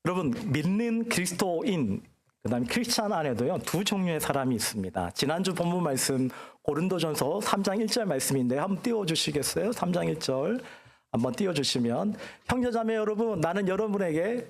여러분, 믿는 그리스도인, 그다음에 크리스찬 안에도요, 두 종류의 사람이 있습니다. 지난주 본문 말씀 고린도전서 3장 1절 말씀인데 한번 띄워주시겠어요? 3장 1절 한번 띄워주시면, 형제자매 여러분, 나는 여러분에게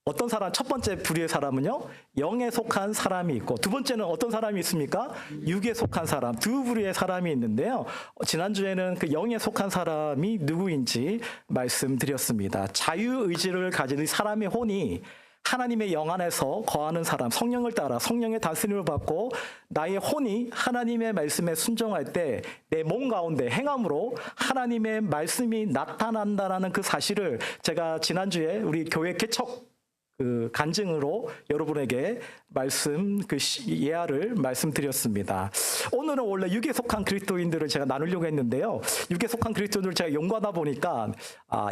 어떤 사람, 첫 번째 부류의 사람은요, 영에 속한 사람이 있고, 두 번째는 어떤 사람이 있습니까? 육에 속한 사람, 두 부류의 사람이 있는데요. 지난주에는 그 영에 속한 사람이 누구인지 말씀드렸습니다. 자유의지를 가진 이 사람의 혼이 하나님의 영 안에서 거하는 사람, 성령을 따라 성령의 다스림을 받고 나의 혼이 하나님의 말씀에 순종할 때 내 몸 가운데 행함으로 하나님의 말씀이 나타난다라는 그 사실을 제가 지난주에 우리 교회 개척 간증으로 여러분에게 예화를 말씀드렸습니다. 오늘은 원래 육에 속한 그리스도인들을 제가 나누려고 했는데요. 육에 속한 그리스도인들을 제가 연구하다 보니까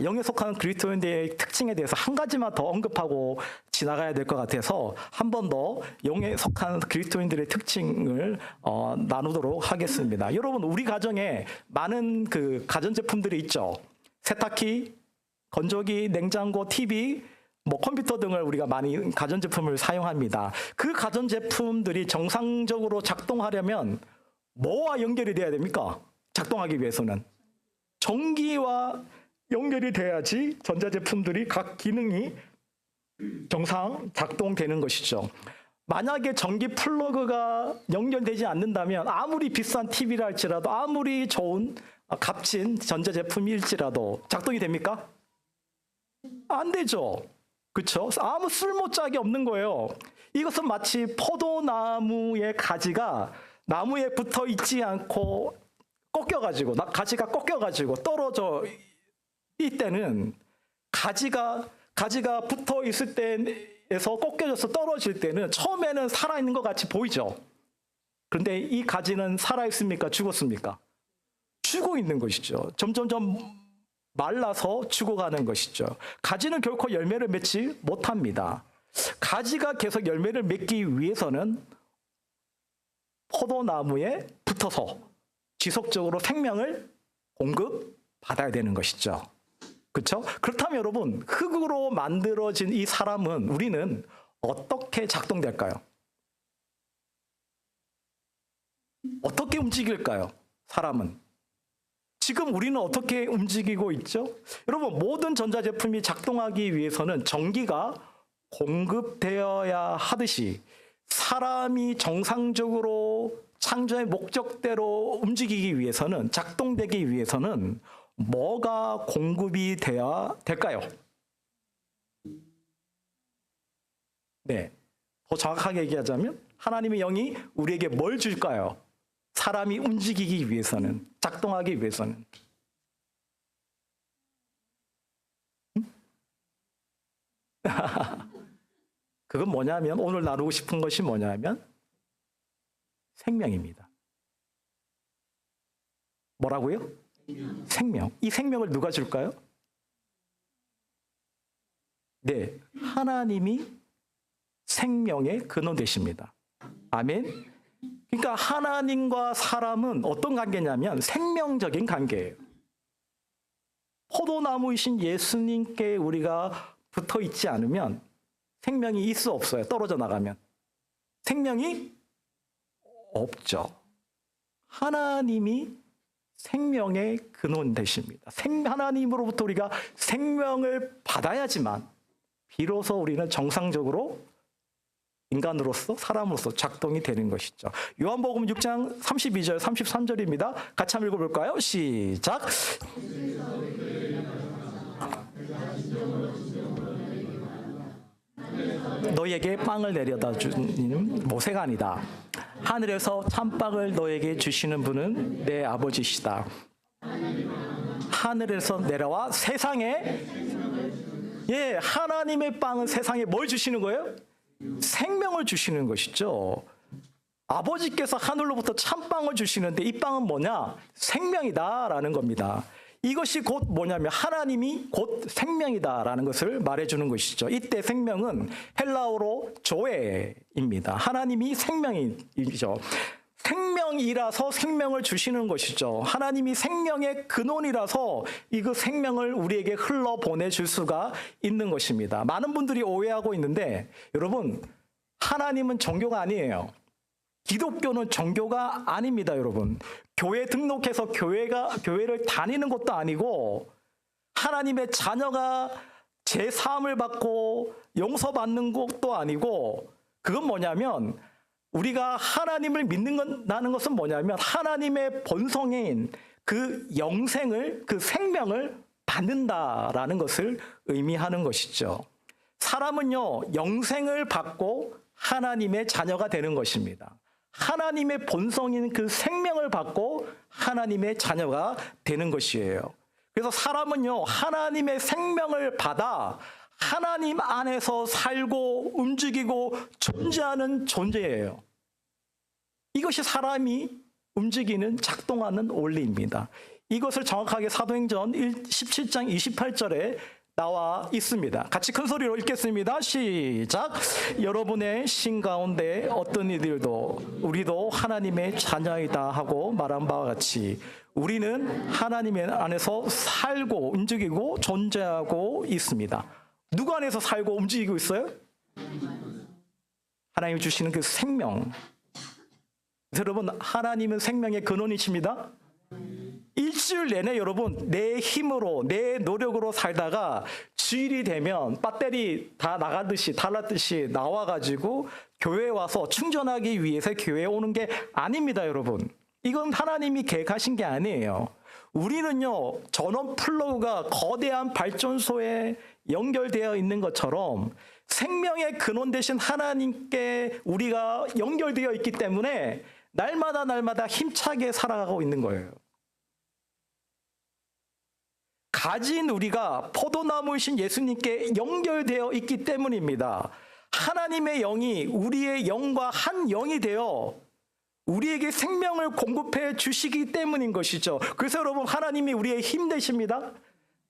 영에 속한 그리스도인들의 특징에 대해서 한 가지만 더 언급하고 지나가야 될 것 같아서 한 번 더 영에 속한 그리스도인들의 특징을 나누도록 하겠습니다. 여러분, 우리 가정에 많은 그 가전제품들이 있죠. 세탁기, 건조기, 냉장고, TV, 컴퓨터 등을 우리가 많이 가전제품을 사용합니다. 그 가전제품들이 정상적으로 작동하려면 뭐와 연결이 돼야 됩니까? 작동하기 위해서는 전기와 연결이 돼야지 전자제품들이 각 기능이 정상 작동되는 것이죠. 만약에 전기 플러그가 연결되지 않는다면 아무리 비싼 TV라 할지라도, 아무리 좋은 값진 전자제품일지라도 작동이 됩니까? 안 되죠. 그렇죠? 아무 쓸모짝이 없는 거예요. 이것은 마치 포도나무의 가지가 나무에 붙어 있지 않고 가지가 꺾여가지고 떨어져 이때는 가지가 붙어 있을 때에서 꺾여져서 떨어질 때는 처음에는 살아있는 것 같이 보이죠. 그런데 이 가지는 살아있습니까? 죽었습니까? 죽어 있는 것이죠. 점점점 말라서 죽어가는 것이죠. 가지는 결코 열매를 맺지 못합니다. 가지가 계속 열매를 맺기 위해서는 포도나무에 붙어서 지속적으로 생명을 공급받아야 되는 것이죠. 그렇죠? 그렇다면 여러분, 흙으로 만들어진 이 사람은, 우리는 어떻게 작동될까요? 어떻게 움직일까요? 사람은. 지금 우리는 어떻게 움직이고 있죠? 여러분, 모든 전자제품이 작동하기 위해서는 전기가 공급되어야 하듯이 사람이 정상적으로 창조의 목적대로 움직이기 위해서는, 작동되기 위해서는 뭐가 공급이 되어야 될까요? 네, 더 정확하게 얘기하자면 하나님의 영이 우리에게 뭘 줄까요? 사람이 움직이기 위해서는, 작동하기 위해서는. 그건 뭐냐면, 오늘 나누고 싶은 것이 뭐냐면 생명입니다. 뭐라고요? 생명. 이 생명을 누가 줄까요? 네, 하나님이 생명의 근원 되십니다. 아멘. 그러니까 하나님과 사람은 어떤 관계냐면 생명적인 관계예요. 포도나무이신 예수님께 우리가 붙어 있지 않으면 생명이 있을 수 없어요. 떨어져 나가면 생명이 없죠. 하나님이 생명의 근원 되십니다. 하나님으로부터 우리가 생명을 받아야지만 비로소 우리는 정상적으로 인간으로서, 사람으로서 작동이 되는 것이죠. 요한복음 6장 32절, 33절입니다. 같이 한번 읽어볼까요? 시작! 너에게 빵을 내려다 주는 모세가 아니다. 하늘에서 참빵을 너에게 주시는 분은 내 아버지시다. 하늘에서 내려와 세상에, 하나님의 빵은 세상에 뭘 주시는 거예요? 생명을 주시는 것이죠. 아버지께서 하늘로부터 참빵을 주시는데 이 빵은 뭐냐? 생명이다라는 겁니다. 이것이 곧 뭐냐면 하나님이 곧 생명이다라는 것을 말해주는 것이죠. 이때 생명은 헬라어로 조에입니다. 하나님이 생명이죠. 생명이라서 생명을 주시는 것이죠. 하나님이 생명의 근원이라서 이 그 생명을 우리에게 흘러 보내줄 수가 있는 것입니다. 많은 분들이 오해하고 있는데 여러분, 하나님은 종교가 아니에요. 기독교는 종교가 아닙니다, 여러분. 교회 등록해서 교회를 다니는 것도 아니고 하나님의 자녀가 제 사함을 받고 용서받는 것도 아니고 그건 뭐냐면 우리가 하나님을 믿는다는 것은 뭐냐면 하나님의 본성인 그 영생을, 그 생명을 받는다라는 것을 의미하는 것이죠. 사람은요, 영생을 받고 하나님의 자녀가 되는 것입니다. 하나님의 본성인 그 생명을 받고 하나님의 자녀가 되는 것이에요. 그래서 사람은요, 하나님의 생명을 받아 하나님 안에서 살고 움직이고 존재하는 존재예요. 이것이 사람이 움직이는, 작동하는 원리입니다. 이것을 정확하게 사도행전 17장 28절에 나와 있습니다. 같이 큰 소리로 읽겠습니다. 시작. 여러분의 신 가운데 어떤 이들도 우리도 하나님의 자녀이다 하고 말한 바와 같이 우리는 하나님의 안에서 살고 움직이고 존재하고 있습니다. 누구 안에서 살고 움직이고 있어요? 하나님이 주시는 그 생명. 여러분, 하나님은 생명의 근원이십니다. 일주일 내내 여러분 내 힘으로 내 노력으로 살다가 주일이 되면 배터리 다 나가듯이 달랐듯이 나와가지고 교회에 와서 충전하기 위해서 교회에 오는 게 아닙니다, 여러분. 이건 하나님이 계획하신 게 아니에요. 우리는요, 전원 플러그가 거대한 발전소에 연결되어 있는 것처럼 생명의 근원 되신 하나님께 우리가 연결되어 있기 때문에 날마다 힘차게 살아가고 있는 거예요. 가진 우리가 포도나무이신 예수님께 연결되어 있기 때문입니다. 하나님의 영이 우리의 영과 한 영이 되어 우리에게 생명을 공급해 주시기 때문인 것이죠. 그래서 여러분, 하나님이 우리의 힘 되십니다.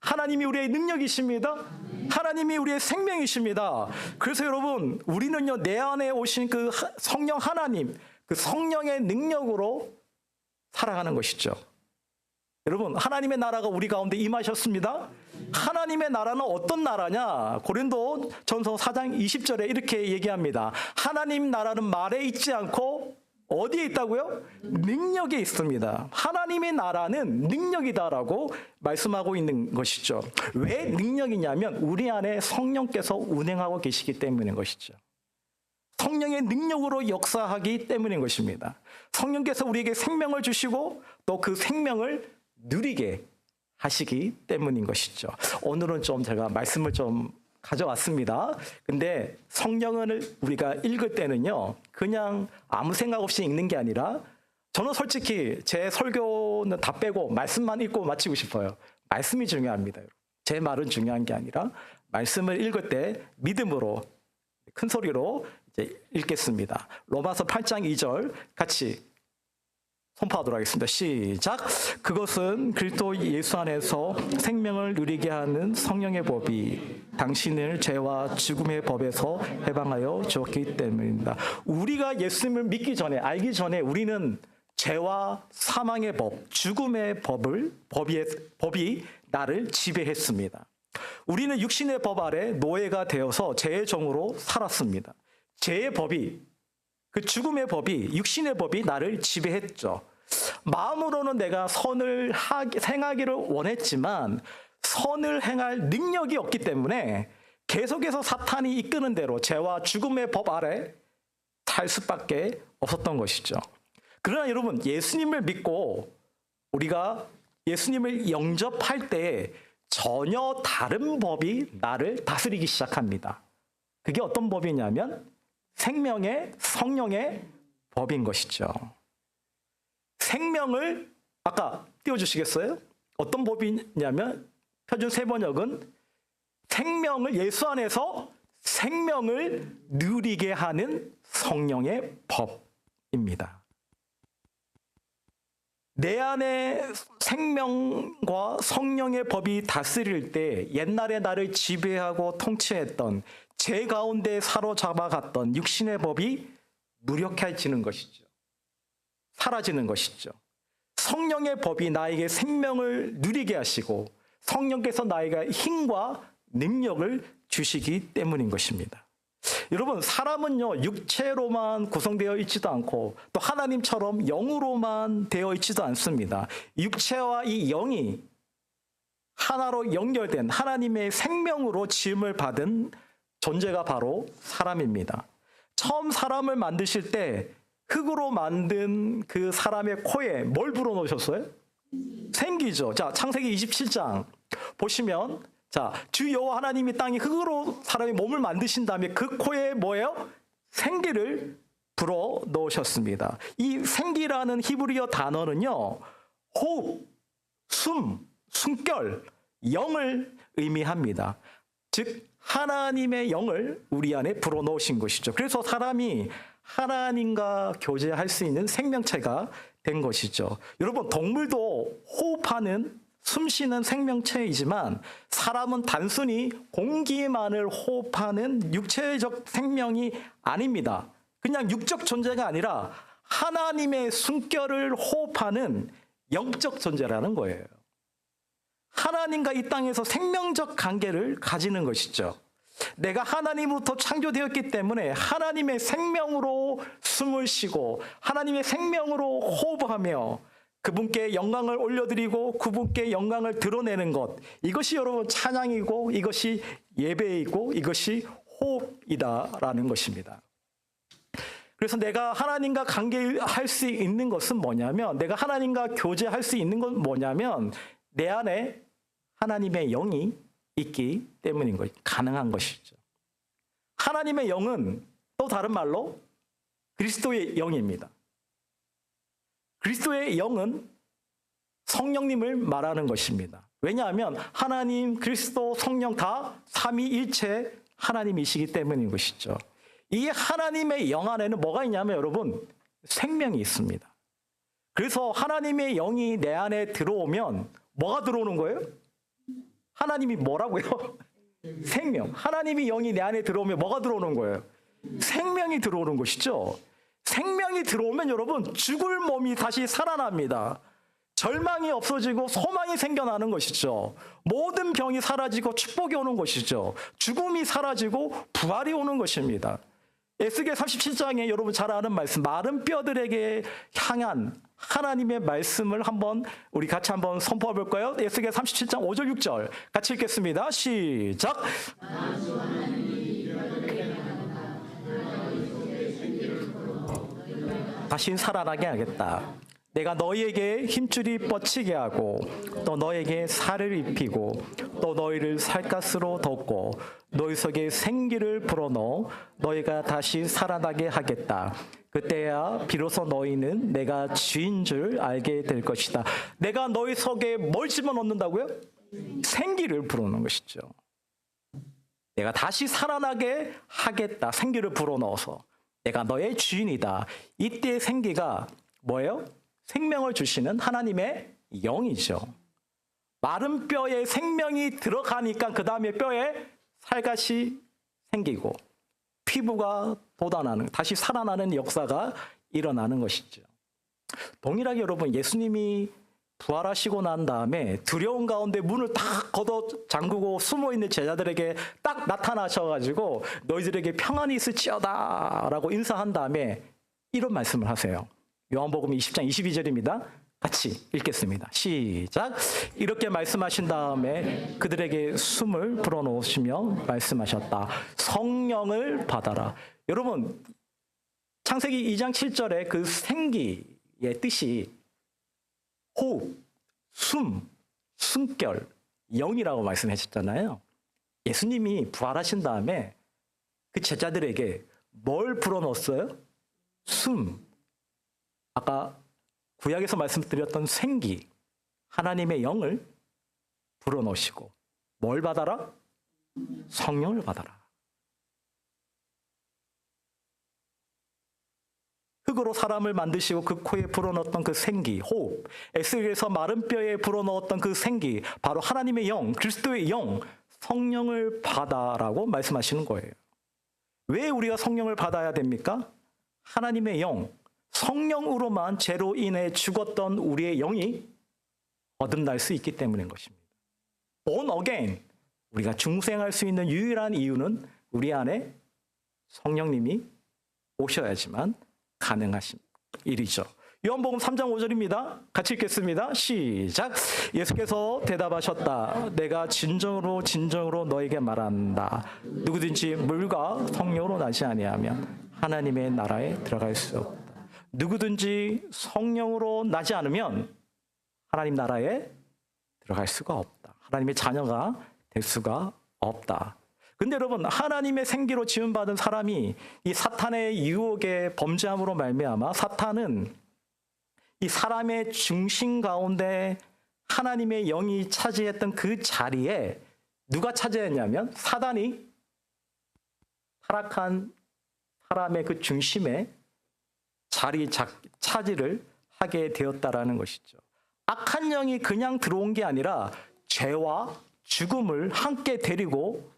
하나님이 우리의 능력이십니다. 하나님이 우리의 생명이십니다. 그래서 여러분, 우리는요, 내 안에 오신 그 성령 하나님, 그 성령의 능력으로 살아가는 것이죠. 여러분, 하나님의 나라가 우리 가운데 임하셨습니다. 하나님의 나라는 어떤 나라냐? 고린도전서 4장 20절에 이렇게 얘기합니다. 하나님 나라는 말에 있지 않고 어디에 있다고요? 능력에 있습니다. 하나님의 나라는 능력이다라고 말씀하고 있는 것이죠. 왜 능력이냐면 우리 안에 성령께서 운행하고 계시기 때문인 것이죠. 성령의 능력으로 역사하기 때문인 것입니다. 성령께서 우리에게 생명을 주시고 또 그 생명을 누리게 하시기 때문인 것이죠. 오늘은 좀 제가 말씀을 좀 가져왔습니다. 근데 성경을 우리가 읽을 때는요, 그냥 아무 생각 없이 읽는 게 아니라 저는 솔직히 제 설교는 다 빼고 말씀만 읽고 마치고 싶어요. 말씀이 중요합니다. 제 말은 중요한 게 아니라 말씀을 읽을 때 믿음으로 큰 소리로 이제 읽겠습니다. 로마서 8장 2절 같이 선포하도록 하겠습니다. 시작. 그것은 그리스도 예수 안에서 생명을 누리게 하는 성령의 법이 당신을 죄와 죽음의 법에서 해방하여 주었기 때문입니다. 우리가 예수님을 믿기 전에, 알기 전에 우리는 죄와 사망의 법, 죽음의 법이 나를 지배했습니다. 우리는 육신의 법 아래 노예가 되어서 죄의 종으로 살았습니다. 죄의 법이, 그 죽음의 법이, 육신의 법이 나를 지배했죠. 마음으로는 내가 선을 행하기를 원했지만 선을 행할 능력이 없기 때문에 계속해서 사탄이 이끄는 대로 죄와 죽음의 법 아래 살 수밖에 없었던 것이죠. 그러나 여러분, 예수님을 믿고 우리가 예수님을 영접할 때 전혀 다른 법이 나를 다스리기 시작합니다. 그게 어떤 법이냐면 생명의 성령의 법인 것이죠. 생명을 아까 띄워주시겠어요? 어떤 법이냐면 표준 세번역은 생명을, 예수 안에서 생명을 누리게 하는 성령의 법입니다. 내 안에 생명과 성령의 법이 다스릴 때 옛날에 나를 지배하고 통치했던 죄 가운데 사로잡아갔던 육신의 법이 무력해지는 것이죠. 사라지는 것이죠. 성령의 법이 나에게 생명을 누리게 하시고 성령께서 나에게 힘과 능력을 주시기 때문인 것입니다. 여러분, 사람은요, 육체로만 구성되어 있지도 않고 또 하나님처럼 영으로만 되어 있지도 않습니다. 육체와 이 영이 하나로 연결된 하나님의 생명으로 지음을 받은 존재가 바로 사람입니다. 처음 사람을 만드실 때 흙으로 만든 그 사람의 코에 뭘 불어넣으셨어요? 생기죠. 자, 창세기 27장 보시면, 자, 주 여호와 하나님이 땅에 흙으로 사람의 몸을 만드신 다음에 그 코에 뭐예요? 생기를 불어 넣으셨습니다. 이 생기라는 히브리어 단어는요, 호흡, 숨결, 영을 의미합니다. 즉 하나님의 영을 우리 안에 불어 넣으신 것이죠. 그래서 사람이 하나님과 교제할 수 있는 생명체가 된 것이죠. 여러분, 동물도 호흡하는 숨쉬는 생명체이지만 사람은 단순히 공기만을 호흡하는 육체적 생명이 아닙니다. 그냥 육적 존재가 아니라 하나님의 숨결을 호흡하는 영적 존재라는 거예요. 하나님과 이 땅에서 생명적 관계를 가지는 것이죠. 내가 하나님으로부터 창조되었기 때문에 하나님의 생명으로 숨을 쉬고 하나님의 생명으로 호흡하며 그분께 영광을 올려드리고 그분께 영광을 드러내는 것, 이것이 여러분 찬양이고 이것이 예배이고 이것이 호흡이다라는 것입니다. 그래서 내가 하나님과 관계할 수 있는 것은 뭐냐면, 내가 하나님과 교제할 수 있는 건 뭐냐면 내 안에 하나님의 영이 있기 때문인 것, 가능한 것이죠. 하나님의 영은 또 다른 말로 그리스도의 영입니다. 그리스도의 영은 성령님을 말하는 것입니다. 왜냐하면 하나님, 그리스도, 성령 다 삼위일체 하나님이시기 때문인 것이죠. 이 하나님의 영 안에는 뭐가 있냐면 여러분, 생명이 있습니다. 그래서 하나님의 영이 내 안에 들어오면 뭐가 들어오는 거예요? 하나님이 뭐라고요? 생명. 하나님이 영이 내 안에 들어오면 뭐가 들어오는 거예요? 생명이 들어오는 것이죠. 생명이 들어오면 여러분, 죽을 몸이 다시 살아납니다. 절망이 없어지고 소망이 생겨나는 것이죠. 모든 병이 사라지고 축복이 오는 것이죠. 죽음이 사라지고 부활이 오는 것입니다. 에스겔 37장에 여러분 잘 아는 말씀, 마른 뼈들에게 향한 하나님의 말씀을 우리 같이 한번 선포해 볼까요? 에스겔 37장 5절 6절 같이 읽겠습니다. 시작. 다시 살아나게 하겠다. 내가 너희에게 힘줄이 뻗치게 하고 또 너에게 살을 입히고 또 너희를 살갗으로 덮고 너희 속에 생기를 불어넣어 너희가 다시 살아나게 하겠다. 그때야 비로소 너희는 내가 주인 줄 알게 될 것이다. 내가 너희 속에 뭘 집어넣는다고요? 생기를 불어넣는 것이죠. 내가 다시 살아나게 하겠다. 생기를 불어넣어서 내가 너의 주인이다. 이때의 생기가 뭐예요? 생명을 주시는 하나님의 영이죠. 마른 뼈에 생명이 들어가니까 그 다음에 뼈에 살갗이 생기고 피부가 돋아나는, 다시 살아나는 역사가 일어나는 것이죠. 동일하게 여러분, 예수님이 부활하시고 난 다음에 두려운 가운데 문을 딱 걷어 잠그고 숨어있는 제자들에게 딱 나타나셔가지고 너희들에게 평안이 있을지어다 라고 인사한 다음에 이런 말씀을 하세요. 요한복음 20장 22절입니다. 같이 읽겠습니다. 시작. 이렇게 말씀하신 다음에 그들에게 숨을 불어넣으시며 말씀하셨다. 성령을 받아라. 여러분, 창세기 2장 7절에 그 생기의 뜻이 호흡, 숨결, 영이라고 말씀하셨잖아요. 예수님이 부활하신 다음에 그 제자들에게 뭘 불어넣었어요? 숨. 아까 구약에서 말씀드렸던 생기, 하나님의 영을 불어넣으시고 뭘 받아라? 성령을 받아라. 흙으로 사람을 만드시고 그 코에 불어넣었던 그 생기, 호흡, 에스겔에서 마른 뼈에 불어넣었던 그 생기, 바로 하나님의 영, 그리스도의 영, 성령을 받아라고 말씀하시는 거예요. 왜 우리가 성령을 받아야 됩니까? 하나님의 영, 성령으로만 죄로 인해 죽었던 우리의 영이 거듭날 수 있기 때문인 것입니다. born again, 우리가 중생할 수 있는 유일한 이유는 우리 안에 성령님이 오셔야지만 가능하신 일이죠. 요한복음 3장 5절입니다. 같이 읽겠습니다. 시작. 예수께서 대답하셨다. 내가 진정으로 너에게 말한다. 누구든지 물과 성령으로 나지 아니하면 하나님의 나라에 들어갈 수 없다. 누구든지 성령으로 나지 않으면 하나님 나라에 들어갈 수가 없다. 하나님의 자녀가 될 수가 없다. 근데 여러분, 하나님의 생기로 지음받은 사람이 이 사탄의 유혹에 범죄함으로 말미암아 사탄은 이 사람의 중심 가운데 하나님의 영이 차지했던 그 자리에 누가 차지했냐면 사단이 타락한 사람의 그 중심에 차지를 하게 되었다라는 것이죠. 악한 영이 그냥 들어온 게 아니라 죄와 죽음을 함께 데리고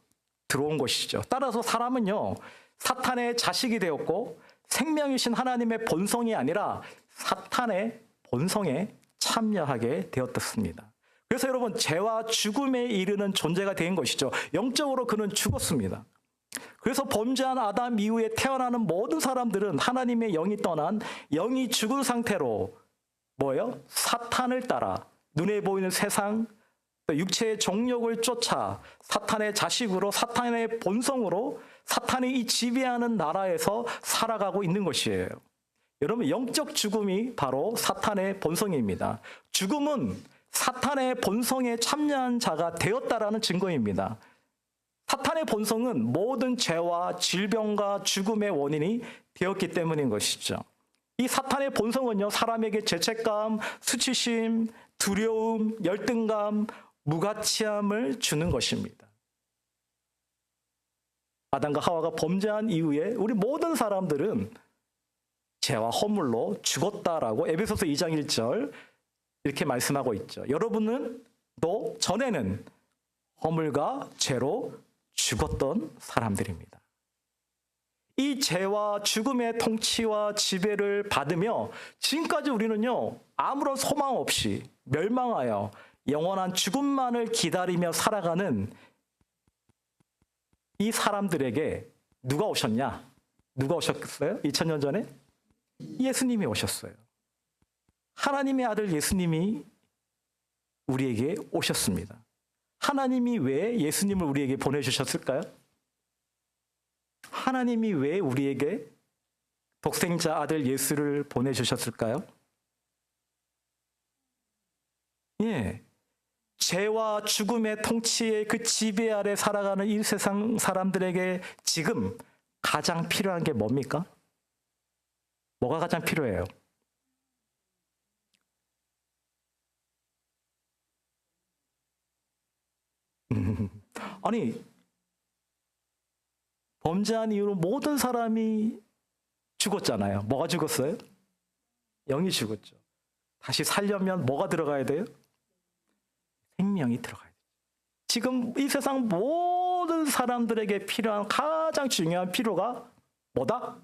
들어온 것이죠. 따라서 사람은요, 사탄의 자식이 되었고 생명이신 하나님의 본성이 아니라 사탄의 본성에 참여하게 되었습니다. 그래서 여러분, 죄와 죽음에 이르는 존재가 된 것이죠. 영적으로 그는 죽었습니다. 그래서 범죄한 아담 이후에 태어나는 모든 사람들은 하나님의 영이 떠난 영이 죽은 상태로 뭐예요? 사탄을 따라 눈에 보이는 세상, 육체의 정욕을 쫓아 사탄의 자식으로, 사탄의 본성으로, 사탄이 이 지배하는 나라에서 살아가고 있는 것이에요. 여러분, 영적 죽음이 바로 사탄의 본성입니다. 죽음은 사탄의 본성에 참여한 자가 되었다라는 증거입니다. 사탄의 본성은 모든 죄와 질병과 죽음의 원인이 되었기 때문인 것이죠. 이 사탄의 본성은요, 사람에게 죄책감, 수치심, 두려움, 열등감, 무가치함을 주는 것입니다. 아담과 하와가 범죄한 이후에 우리 모든 사람들은 죄와 허물로 죽었다라고 에베소서 2장 1절 이렇게 말씀하고 있죠. 여러분은 또 전에는 허물과 죄로 죽었던 사람들입니다. 이 죄와 죽음의 통치와 지배를 받으며 지금까지 우리는요, 아무런 소망 없이 멸망하여 영원한 죽음만을 기다리며 살아가는 이 사람들에게 누가 오셨냐? 누가 오셨어요? 2000년 전에? 예수님이 오셨어요. 하나님의 아들 예수님이 우리에게 오셨습니다. 하나님이 왜 예수님을 우리에게 보내주셨을까요? 하나님이 왜 우리에게 독생자 아들 예수를 보내주셨을까요? 예, 죄와 죽음의 통치의 그 지배 아래 살아가는 이 세상 사람들에게 지금 가장 필요한 게 뭡니까? 뭐가 가장 필요해요? 아니, 범죄한 이후로 모든 사람이 죽었잖아요. 뭐가 죽었어요? 영이 죽었죠. 다시 살려면 뭐가 들어가야 돼요? 생명이 들어가야 돼요. 지금 이 세상 모든 사람들에게 필요한 가장 중요한 필요가 뭐다?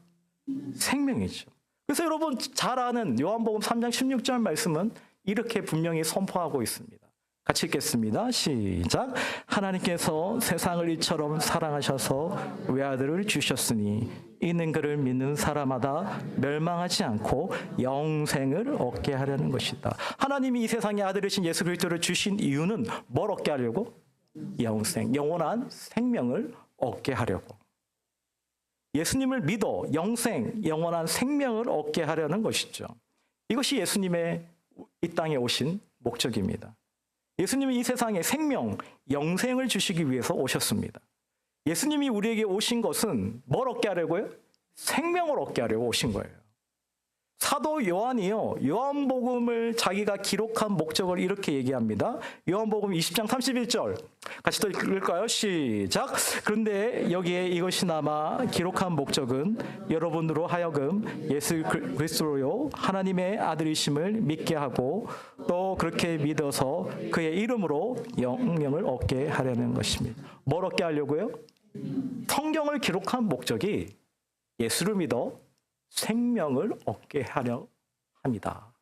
생명이죠. 그래서 여러분 잘 아는 요한복음 3장 16절 말씀은 이렇게 분명히 선포하고 있습니다. 같이 읽겠습니다. 시작. 하나님께서 세상을 이처럼 사랑하셔서 외아들을 주셨으니 이는 그를 믿는 사람마다 멸망하지 않고 영생을 얻게 하려는 것이다. 하나님이 이 세상에 아들이신 예수 그리스도를 주신 이유는 뭘 얻게 하려고? 영생, 영원한 생명을 얻게 하려고. 예수님을 믿어 영생, 영원한 생명을 얻게 하려는 것이죠. 이것이 예수님의 이 땅에 오신 목적입니다. 예수님이 이 세상에 생명, 영생을 주시기 위해서 오셨습니다. 예수님이 우리에게 오신 것은 뭘 얻게 하려고요? 생명을 얻게 하려고 오신 거예요. 사도 요한이요, 요한복음을 자기가 기록한 목적을 이렇게 얘기합니다. 요한복음 20장 31절 같이 또 읽을까요? 시작. 그런데 여기에 이것이 남아 기록한 목적은 여러분으로 하여금 예수 그리스도요 하나님의 아들이심을 믿게 하고 또 그렇게 믿어서 그의 이름으로 영생을 얻게 하려는 것입니다. 뭘 얻게 하려고요? 성경을 기록한 목적이 예수를 믿어 생명을 얻게 하려 합니다.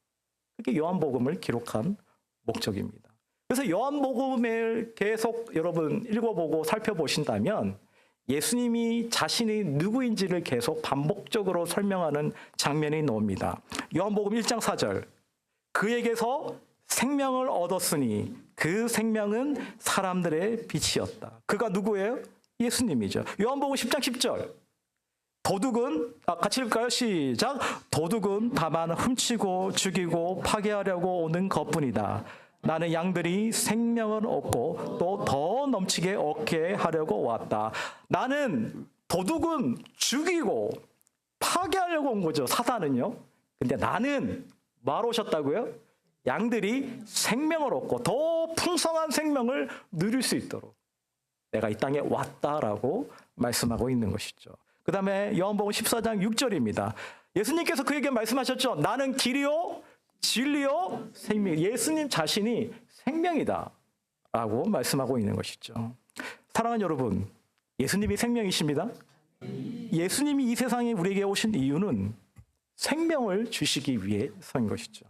그게 요한복음을 기록한 목적입니다. 그래서 요한복음을 계속 여러분 읽어보고 살펴보신다면 예수님이 자신이 누구인지를 계속 반복적으로 설명하는 장면이 나옵니다. 요한복음 1장 4절, 그에게서 생명을 얻었으니 그 생명은 사람들의 빛이었다. 그가 누구예요? 예수님이죠. 요한복음 10장 10절, 도둑은, 같이 읽을까요? 시작. 도둑은 다만 훔치고 죽이고 파괴하려고 오는 것뿐이다. 나는 양들이 생명을 얻고 또 더 넘치게 얻게 하려고 왔다. 나는, 도둑은 죽이고 파괴하려고 온 거죠, 사단은요. 근데 나는 뭐하러 오셨다고요? 양들이 생명을 얻고 더 풍성한 생명을 누릴 수 있도록 내가 이 땅에 왔다라고 말씀하고 있는 것이죠. 그 다음에 요한복음 14장 6절입니다. 예수님께서 그에게 말씀하셨죠. 나는 길이요 진리요 생명. 예수님 자신이 생명이다 라고 말씀하고 있는 것이죠. 사랑하는 여러분, 예수님이 생명이십니다. 예수님이 이 세상에 우리에게 오신 이유는 생명을 주시기 위해서인 것이죠.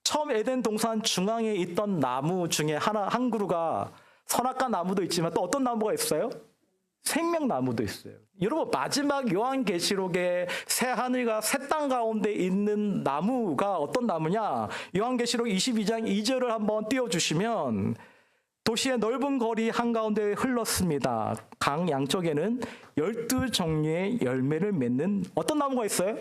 처음 에덴 동산 중앙에 있던 나무 중에 한 그루가 선악과 나무도 있지만 또 어떤 나무가 있어요? 생명나무도 있어요. 여러분, 마지막 요한계시록에 새 하늘과 새 땅 가운데 있는 나무가 어떤 나무냐? 요한계시록 22장 2절을 한번 띄워주시면, 도시의 넓은 거리 한가운데 흘렀습니다. 강 양쪽에는 12종류의 열매를 맺는 어떤 나무가 있어요?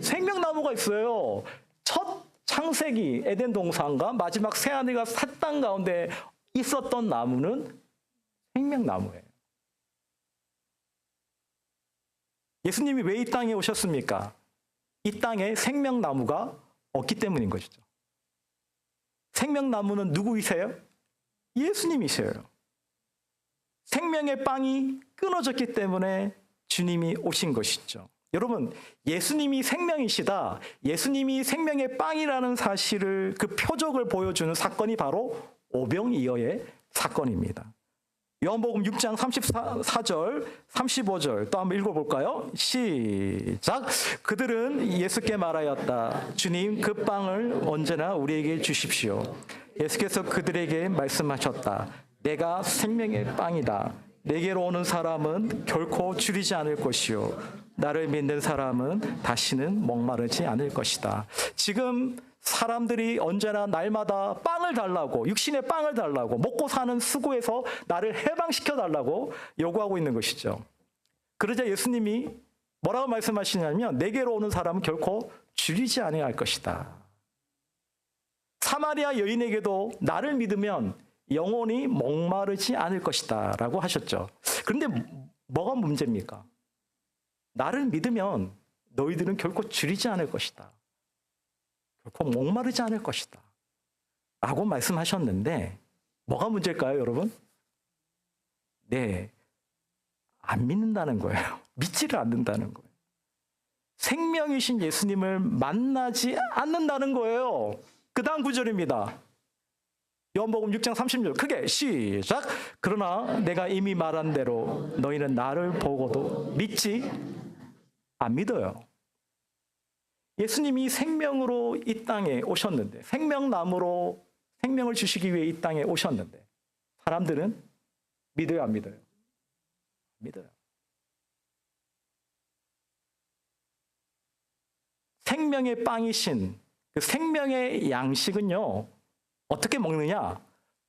생명나무가 있어요. 첫 창세기 에덴 동산과 마지막 새 하늘과 새 땅 가운데 있었던 나무는 생명나무예요. 예수님이 왜 이 땅에 오셨습니까? 이 땅에 생명나무가 없기 때문인 것이죠. 생명나무는 누구이세요? 예수님이세요. 생명의 빵이 끊어졌기 때문에 주님이 오신 것이죠. 여러분, 예수님이 생명이시다, 예수님이 생명의 빵이라는 사실을, 그 표적을 보여주는 사건이 바로 오병이어의 사건입니다. 요한복음 6장 34절, 35절 또 한번 읽어볼까요? 시작. 그들은 예수께 말하였다. 주님, 그 빵을 언제나 우리에게 주십시오. 예수께서 그들에게 말씀하셨다. 내가 생명의 빵이다. 내게로 오는 사람은 결코 줄이지 않을 것이요, 나를 믿는 사람은 다시는 목마르지 않을 것이다. 지금 사람들이 언제나 날마다 빵을 달라고, 육신의 빵을 달라고, 먹고 사는 수고에서 나를 해방시켜 달라고 요구하고 있는 것이죠. 그러자 예수님이 뭐라고 말씀하시냐면, 내게로 오는 사람은 결코 줄이지 아니할 것이다. 사마리아 여인에게도 나를 믿으면 영원히 목마르지 않을 것이다 라고 하셨죠. 그런데 뭐가 문제입니까? 나를 믿으면 너희들은 결코 줄이지 않을 것이다, 결코 목마르지 않을 것이다 라고 말씀하셨는데, 뭐가 문제일까요, 여러분? 네, 안 믿는다는 거예요. 믿지를 않는다는 거예요. 생명이신 예수님을 만나지 않는다는 거예요. 그 다음 구절입니다. 요한복음 6장 30절 크게 시작. 그러나 내가 이미 말한 대로 너희는 나를 보고도 믿지 안 믿어요. 예수님이 생명으로 이 땅에 오셨는데, 생명나무로 생명을 주시기 위해 이 땅에 오셨는데, 사람들은 믿어요, 안 믿어요? 믿어요. 생명의 빵이신 그 생명의 양식은요, 어떻게 먹느냐?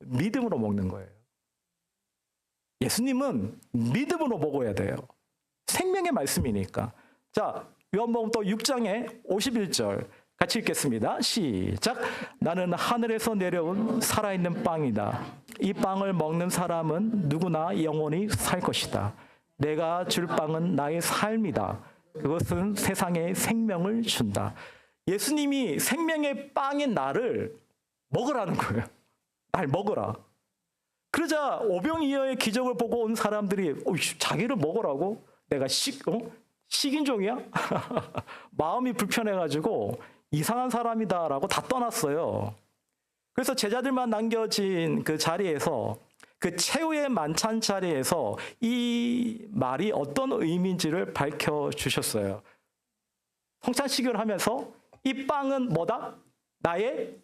믿음으로 먹는 거예요. 예수님은 믿음으로 먹어야 돼요. 생명의 말씀이니까. 자, 요한복음 또 6장에 51절 같이 읽겠습니다. 시작. 나는 하늘에서 내려온 살아있는 빵이다. 이 빵을 먹는 사람은 누구나 영원히 살 것이다. 내가 줄 빵은 나의 삶이다. 그것은 세상에 생명을 준다. 예수님이 생명의 빵인 나를 먹으라는 거예요. 날 먹으라. 그러자 오병이어의 기적을 보고 온 사람들이 자기를 먹으라고? 내가 식인종이야? 마음이 불편해가지고 이상한 사람이다라고 다 떠났어요. 그래서 제자들만 남겨진 그 자리에서, 그 최후의 만찬 자리에서 이 말이 어떤 의미인지를 밝혀주셨어요. 성찬식을 하면서 이 빵은 뭐다? 나의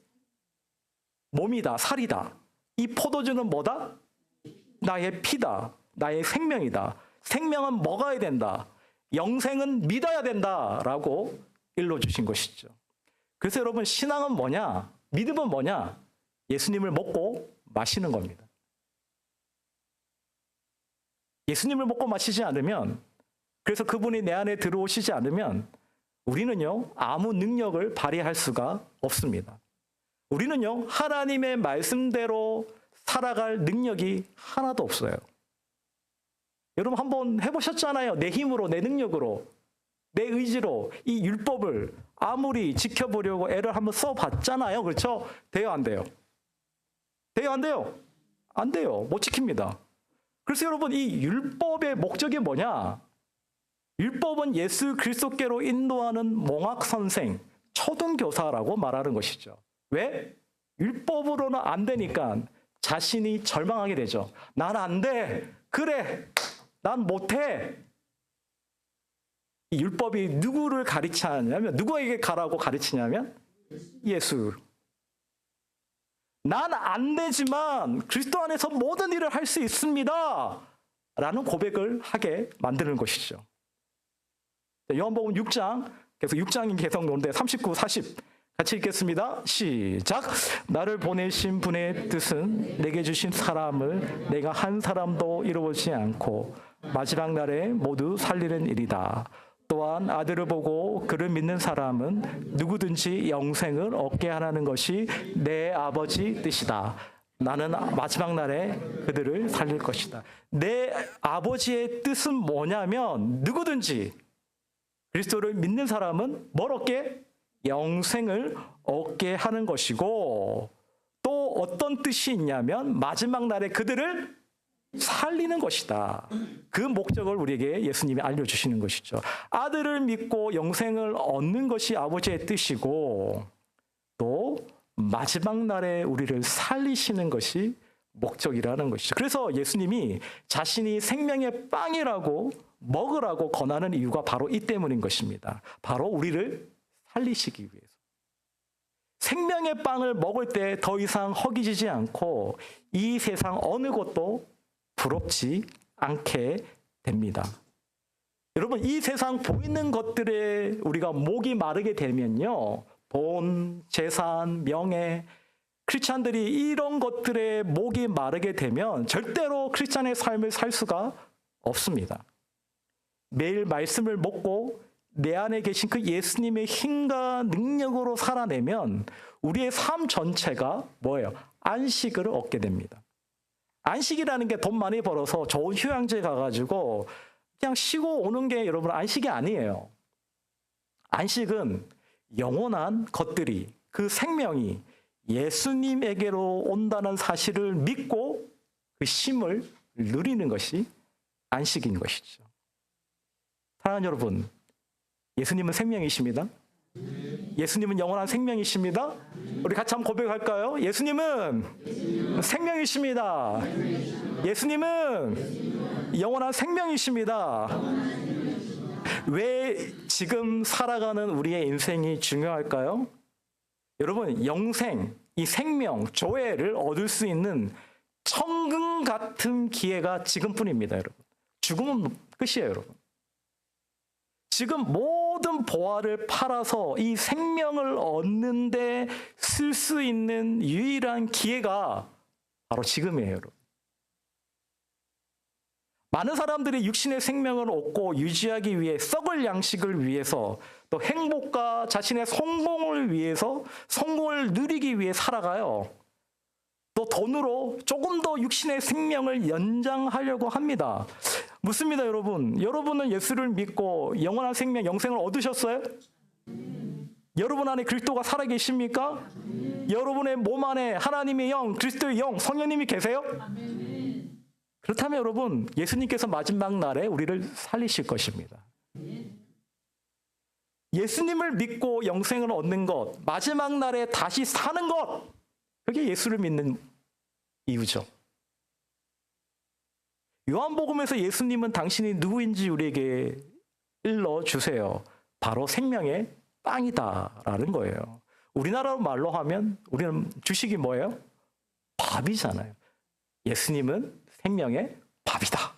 몸이다, 살이다. 이 포도주는 뭐다? 나의 피다, 나의 생명이다. 생명은 먹어야 된다. 영생은 믿어야 된다라고 일러주신 것이죠. 그래서 여러분, 신앙은 뭐냐? 믿음은 뭐냐? 예수님을 먹고 마시는 겁니다. 예수님을 먹고 마시지 않으면, 그래서 그분이 내 안에 들어오시지 않으면 우리는요, 아무 능력을 발휘할 수가 없습니다. 우리는요, 하나님의 말씀대로 살아갈 능력이 하나도 없어요. 여러분 한번 해보셨잖아요. 내 힘으로, 내 능력으로, 내 의지로 이 율법을 아무리 지켜보려고 애를 한번 써봤잖아요. 그렇죠? 돼요, 안 돼요? 돼요, 안 돼요? 안 돼요. 못 지킵니다. 그래서 여러분, 이 율법의 목적이 뭐냐? 율법은 예수 그리스도께로 인도하는 몽학 선생, 초등교사라고 말하는 것이죠. 왜? 율법으로는 안 되니까 자신이 절망하게 되죠. 난 안 돼. 그래. 난 못해. 이 율법이 누구를 가르치냐면, 누구에게 가라고 가르치냐면 예수. 난 안 되지만 그리스도 안에서 모든 일을 할 수 있습니다. 라는 고백을 하게 만드는 것이죠. 요한복음 6장, 계속 6장이 계속 노는데 39, 40 같이 읽겠습니다. 시작. 나를 보내신 분의 뜻은 내게 주신 사람을 내가 한 사람도 잃어보지 않고 마지막 날에 모두 살리는 일이다. 또한 아들을 보고 그를 믿는 사람은 누구든지 영생을 얻게 하라는 것이 내 아버지 뜻이다. 나는 마지막 날에 그들을 살릴 것이다. 내 아버지의 뜻은 뭐냐면, 누구든지 그리스도를 믿는 사람은 뭘 얻게? 영생을 얻게 하는 것이고, 또 어떤 뜻이 있냐면 마지막 날에 그들을 살리는 것이다. 그 목적을 우리에게 예수님이 알려주시는 것이죠. 아들을 믿고 영생을 얻는 것이 아버지의 뜻이고, 또 마지막 날에 우리를 살리시는 것이 목적이라는 것이죠. 그래서 예수님이 자신이 생명의 빵이라고 먹으라고 권하는 이유가 바로 이 때문인 것입니다. 바로 우리를 살리시기 위해서. 생명의 빵을 먹을 때 더 이상 허기지지 않고 이 세상 어느 것도 부럽지 않게 됩니다. 여러분, 이 세상 보이는 것들에 우리가 목이 마르게 되면요, 돈, 재산, 명예, 크리스찬들이 이런 것들에 목이 마르게 되면 절대로 크리스찬의 삶을 살 수가 없습니다. 매일 말씀을 먹고 내 안에 계신 그 예수님의 힘과 능력으로 살아내면 우리의 삶 전체가 뭐예요? 안식을 얻게 됩니다. 안식이라는 게 돈 많이 벌어서 좋은 휴양지 가가지고 그냥 쉬고 오는 게 여러분 안식이 아니에요. 안식은 영원한 것들이, 그 생명이 예수님에게로 온다는 사실을 믿고 그 쉼을 누리는 것이 안식인 것이죠. 사랑하는 여러분, 예수님은 생명이십니다. 예수님은 영원한 생명이십니다. 우리 같이 한번 고백할까요? 예수님은 생명이십니다. 예수님은 영원한 생명이십니다. 왜 지금 살아가는 우리의 인생이 중요할까요? 여러분, 영생, 이 생명, 조회를 얻을 수 있는 천금 같은 기회가 지금뿐입니다, 여러분. 죽으면 끝이에요, 여러분. 지금 모든 보화를 팔아서 이 생명을 얻는데 쓸 수 있는 유일한 기회가 바로 지금이에요, 여러분. 많은 사람들이 육신의 생명을 얻고 유지하기 위해 썩을 양식을 위해서, 또 행복과 자신의 성공을 위해서, 성공을 누리기 위해 살아가요. 또 돈으로 조금 더 육신의 생명을 연장하려고 합니다. 묻습니다, 여러분. 여러분은 예수를 믿고 영원한 생명, 영생을 얻으셨어요? 여러분 안에 그리스도가 살아계십니까? 여러분의 몸 안에 하나님의 영, 그리스도의 영, 성령님이 계세요? 그렇다면 여러분, 예수님께서 마지막 날에 우리를 살리실 것입니다. 예수님을 믿고 영생을 얻는 것, 마지막 날에 다시 사는 것, 그게 예수를 믿는 이유죠. 요한복음에서 예수님은 당신이 누구인지 우리에게 일러주세요. 바로 생명의 빵이다라는 거예요. 우리나라 말로 하면 우리는 주식이 뭐예요? 밥이잖아요. 예수님은 생명의 밥이다.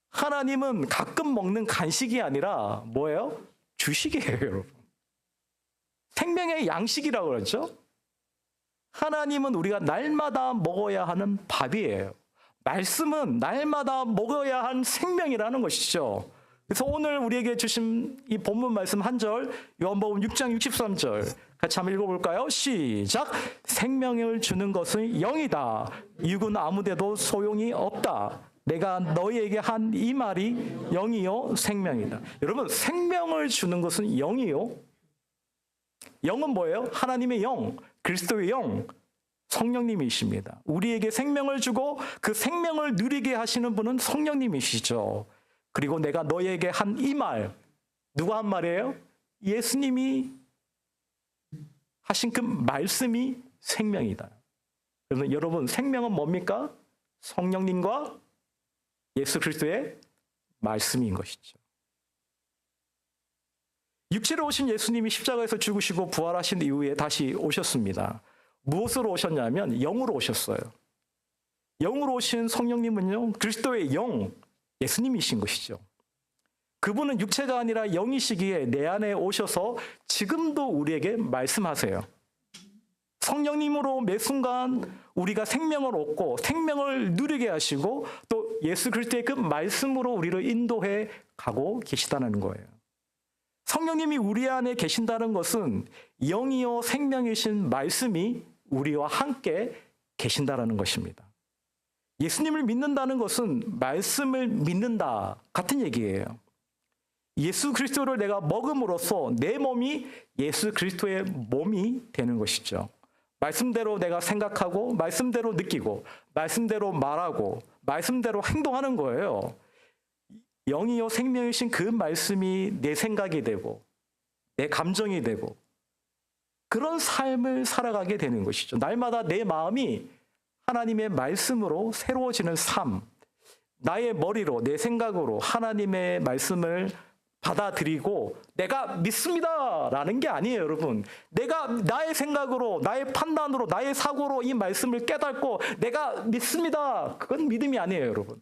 하나님은 가끔 먹는 간식이 아니라 뭐예요? 주식이에요, 여러분. 생명의 양식이라고 그러죠? 하나님은 우리가 날마다 먹어야 하는 밥이에요. 말씀은 날마다 먹어야 한 생명이라는 것이죠. 그래서 오늘 우리에게 주신 이 본문 말씀 한 절, 요한복음 6장 63절 같이 한번 읽어볼까요? 시작! 생명을 주는 것은 영이다. 육은 아무데도 소용이 없다. 내가 너희에게 한 이 말이 영이요 생명이다. 여러분, 생명을 주는 것은 영이요. 영은 뭐예요? 하나님의 영, 그리스도의 영, 성령님이십니다. 우리에게 생명을 주고 그 생명을 누리게 하시는 분은 성령님이시죠. 그리고 내가 너희에게 한 이 말, 누가 한 말이에요? 예수님이 하신 그 말씀이 생명이다. 그러면 여러분, 생명은 뭡니까? 성령님과 예수 그리스도의 말씀인 것이죠. 육체로 오신 예수님이 십자가에서 죽으시고 부활하신 이후에 다시 오셨습니다. 무엇으로 오셨냐면 영으로 오셨어요. 영으로 오신 성령님은요, 그리스도의 영, 예수님이신 것이죠. 그분은 육체가 아니라 영이시기에 내 안에 오셔서 지금도 우리에게 말씀하세요. 성령님으로 매 순간 우리가 생명을 얻고 생명을 누리게 하시고 또 예수 그리스도의 그 말씀으로 우리를 인도해 가고 계시다는 거예요. 성령님이 우리 안에 계신다는 것은 영이요 생명이신 말씀이 우리와 함께 계신다는 것입니다. 예수님을 믿는다는 것은 말씀을 믿는다 같은 얘기예요. 예수 그리스도를 내가 먹음으로써 내 몸이 예수 그리스도의 몸이 되는 것이죠. 말씀대로 내가 생각하고 말씀대로 느끼고 말씀대로 말하고 말씀대로 행동하는 거예요. 영이요 생명이신 그 말씀이 내 생각이 되고 내 감정이 되고 그런 삶을 살아가게 되는 것이죠. 날마다 내 마음이 하나님의 말씀으로 새로워지는 삶, 나의 머리로 내 생각으로 하나님의 말씀을 받아들이고 내가 믿습니다라는 게 아니에요, 여러분. 내가 나의 생각으로, 나의 판단으로, 나의 사고로 이 말씀을 깨닫고 내가 믿습니다. 그건 믿음이 아니에요, 여러분.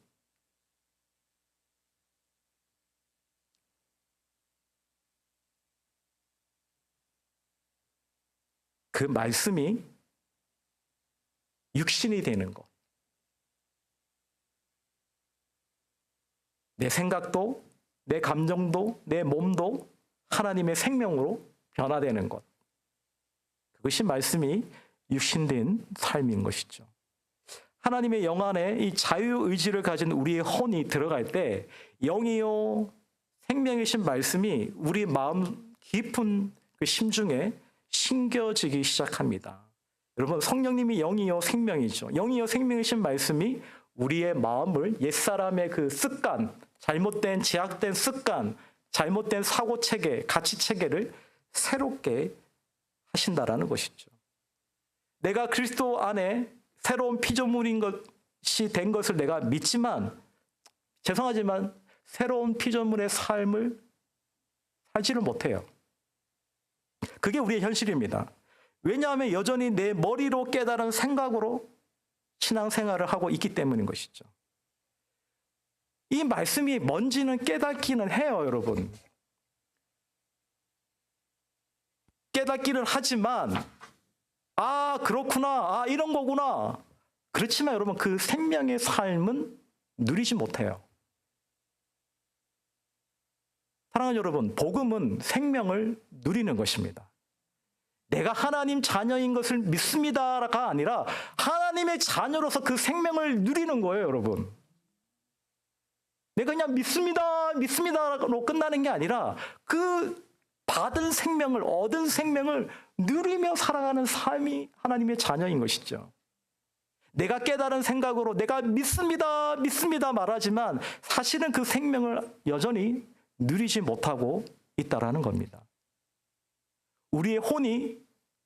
그 말씀이 육신이 되는 것. 내 생각도, 내 감정도, 내 몸도 하나님의 생명으로 변화되는 것. 그것이 말씀이 육신된 삶인 것이죠. 하나님의 영 안에 이 자유의지를 가진 우리의 혼이 들어갈 때 영이요 생명이신 말씀이 우리 마음 깊은 그 심중에 심겨지기 시작합니다. 여러분, 성령님이 영이요 생명이죠. 영이요 생명이신 말씀이 우리의 마음을 옛사람의 그 습관, 잘못된 제약된 습관, 잘못된 사고체계, 가치체계를 새롭게 하신다라는 것이죠. 내가 그리스도 안에 새로운 피조물인 것이 된 것을 내가 믿지만 죄송하지만 새로운 피조물의 삶을 살지를 못해요. 그게 우리의 현실입니다. 왜냐하면 여전히 내 머리로 깨달은 생각으로 신앙생활을 하고 있기 때문인 것이죠. 이 말씀이 뭔지는 깨닫기는 해요, 여러분. 깨닫기는 하지만 아, 그렇구나. 아, 이런 거구나. 그렇지만 여러분, 그 생명의 삶은 누리지 못해요. 사랑하는 여러분, 복음은 생명을 누리는 것입니다. 내가 하나님 자녀인 것을 믿습니다가 아니라 하나님의 자녀로서 그 생명을 누리는 거예요, 여러분. 내가 그냥 믿습니다로 끝나는 게 아니라 그 받은 생명을, 얻은 생명을 누리며 살아가는 삶이 하나님의 자녀인 것이죠. 내가 깨달은 생각으로 내가 믿습니다 말하지만 사실은 그 생명을 여전히 누리지 못하고 있다라는 겁니다. 우리의 혼이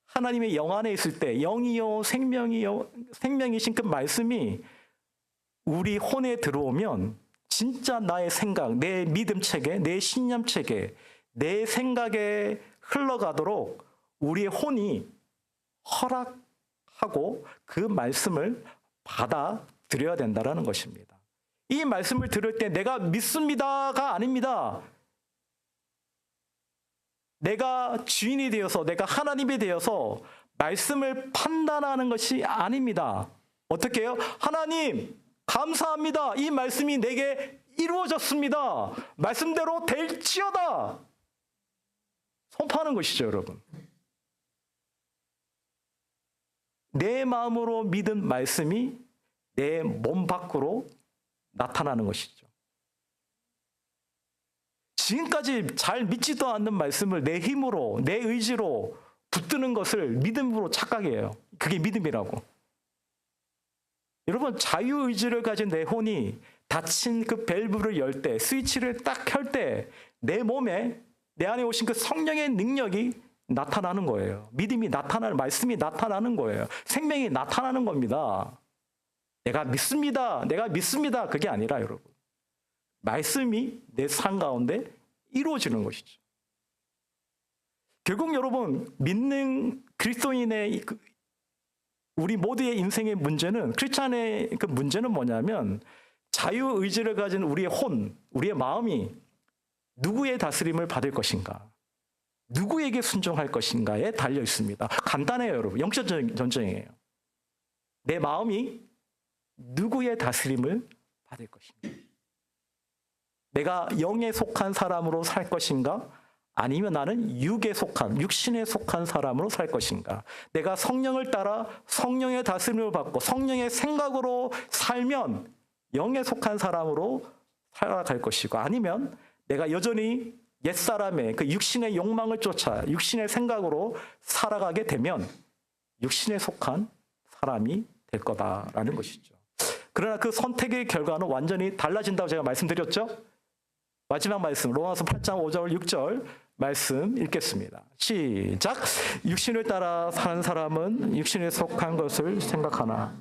하나님의 영 안에 있을 때 영이요 생명이요 생명이신 그 말씀이 우리 혼에 들어오면 진짜 나의 생각, 내 믿음 체계, 내 신념 체계, 내 생각에 흘러가도록 우리의 혼이 허락하고 그 말씀을 받아들여야 된다는 것입니다. 이 말씀을 들을 때 내가 믿습니다가 아닙니다. 내가 주인이 되어서, 내가 하나님이 되어서 말씀을 판단하는 것이 아닙니다. 어떻게 해요? 하나님, 감사합니다. 이 말씀이 내게 이루어졌습니다. 말씀대로 될지어다. 선포하는 것이죠, 여러분. 내 마음으로 믿은 말씀이 내 몸 밖으로 나타나는 것이죠. 지금까지 잘 믿지도 않는 말씀을 내 힘으로, 내 의지로 붙드는 것을 믿음으로 착각해요. 그게 믿음이라고. 여러분, 자유의지를 가진 내 혼이 닫힌 그 밸브를 열 때, 스위치를 딱 켤 때 내 몸에, 내 안에 오신 그 성령의 능력이 나타나는 거예요. 믿음이 나타나는, 말씀이 나타나는 거예요. 생명이 나타나는 겁니다. 내가 믿습니다. 내가 믿습니다. 그게 아니라 여러분, 말씀이 내 삶 가운데 이루어지는 것이죠. 결국 여러분, 믿는 그리스도인의 우리 모두의 인생의 문제는, 크리스찬의 그 문제는 뭐냐면 자유의지를 가진 우리의 혼, 우리의 마음이 누구의 다스림을 받을 것인가, 누구에게 순종할 것인가에 달려 있습니다. 간단해요, 여러분. 영적 전쟁이에요. 내 마음이 누구의 다스림을 받을 것인가. 내가 영에 속한 사람으로 살 것인가, 아니면 나는 육에 속한, 육신에 속한 사람으로 살 것인가. 내가 성령을 따라 성령의 다스림을 받고 성령의 생각으로 살면 영에 속한 사람으로 살아갈 것이고, 아니면 내가 여전히 옛사람의 그 육신의 욕망을 쫓아 육신의 생각으로 살아가게 되면 육신에 속한 사람이 될 거다라는 것이죠. 그러나 그 선택의 결과는 완전히 달라진다고 제가 말씀드렸죠. 마지막 말씀, 로마서 8장 5절 6절 말씀 읽겠습니다. 시작. 육신을 따라 사는 사람은 육신에 속한 것을 생각하나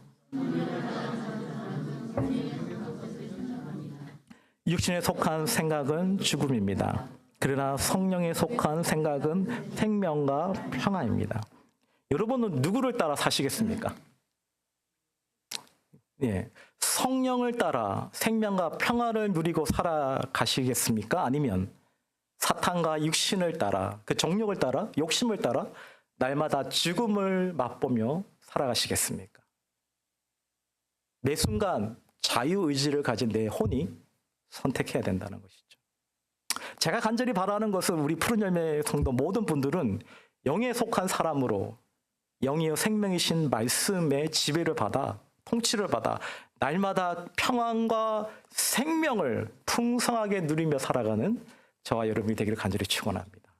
육신에 속한 생각은 죽음입니다. 그러나 성령에 속한 생각은 생명과 평화입니다. 여러분은 누구를 따라 사시겠습니까? 예, 성령을 따라 생명과 평화를 누리고 살아가시겠습니까? 아니면 사탄과 육신을 따라, 그 정욕을 따라, 욕심을 따라 날마다 죽음을 맛보며 살아가시겠습니까? 매 순간 자유의지를 가진 내 혼이 선택해야 된다는 것이죠. 제가 간절히 바라는 것은 우리 푸른 열매 성도 모든 분들은 영에 속한 사람으로 영이여 생명이신 말씀의 지배를 받아, 통치를 받아 날마다 평안과 생명을 풍성하게 누리며 살아가는 저와 여러분이 되기를 간절히 축원합니다.